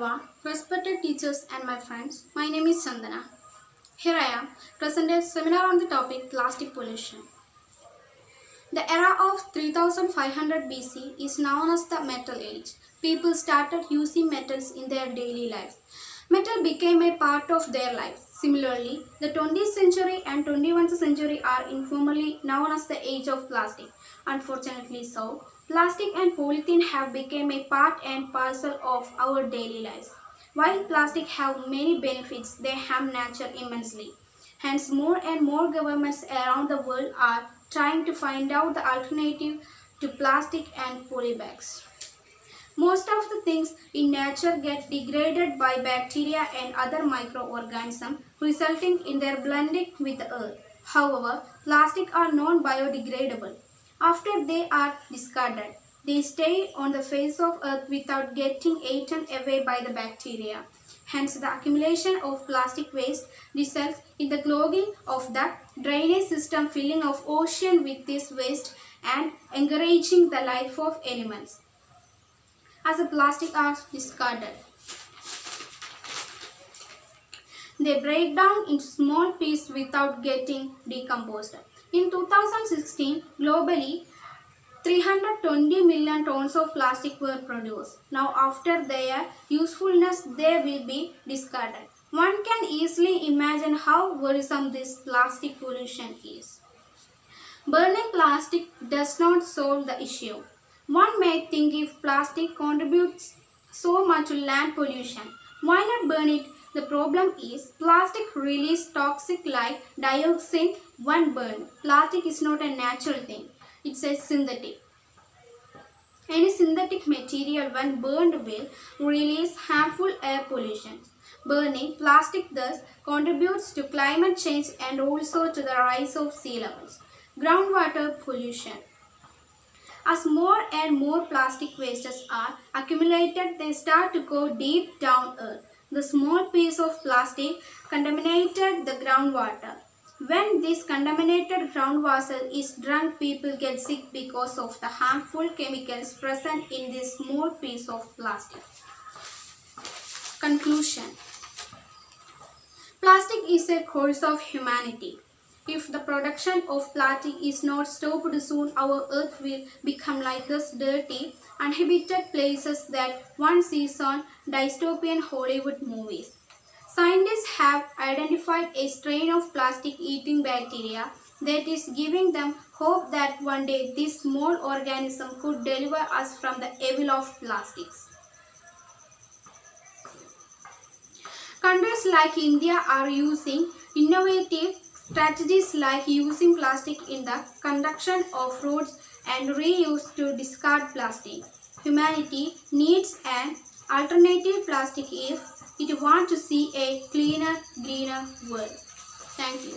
everyone, respected teachers and my friends. My name is Chandana. Here I am, present a seminar on the topic plastic pollution. The era of 3500 BC is known as the Metal Age. People started using metals in their daily lives. Metal became a part of their lives. Similarly, the 20th century and 21st century are informally known as the age of plastic. Unfortunately so, plastic and polythene have become a part and parcel of our daily lives. While plastic have many benefits, they harm nature immensely. Hence, more and more governments around the world are trying to find out the alternative to plastic and polybags. Most of the things in nature get degraded by bacteria and other microorganisms, resulting in their blending with the earth. However, plastic are non-biodegradable. After they are discarded, they stay on the face of earth without getting eaten away by the bacteria. Hence, the accumulation of plastic waste results in the clogging of the drainage system, filling of ocean with this waste and encouraging the life of animals as the plastic are discarded. They break down into small pieces without getting decomposed. In 2016, globally, 320 million tons of plastic were produced. Now, after their usefulness, they will be discarded. One can easily imagine how worrisome this plastic pollution is. Burning plastic does not solve the issue. One may think if plastic contributes so much to land pollution, why not burn it? The problem is plastic releases toxic like dioxin when burned. Plastic is not a natural thing, it's a synthetic. Any synthetic material when burned will release harmful air pollution. Burning plastic thus contributes to climate change and also to the rise of sea levels. Groundwater pollution. As more and more plastic wastes are accumulated, they start to go deep down earth. The small piece of plastic contaminated the groundwater. When this contaminated groundwater is drunk, people get sick because of the harmful chemicals present in this small piece of plastic. Conclusion. Plastic is a curse of humanity. If the production of plastic is not stopped soon, our earth will become like those dirty, uninhabited places that one sees on dystopian Hollywood movies. Scientists have identified a strain of plastic-eating bacteria that is giving them hope that one day this small organism could deliver us from the evil of plastics. Countries like India are using innovative strategies like using plastic in the construction of roads and reuse to discard plastic. Humanity needs an alternative plastic if it wants to see a cleaner, greener world. Thank you.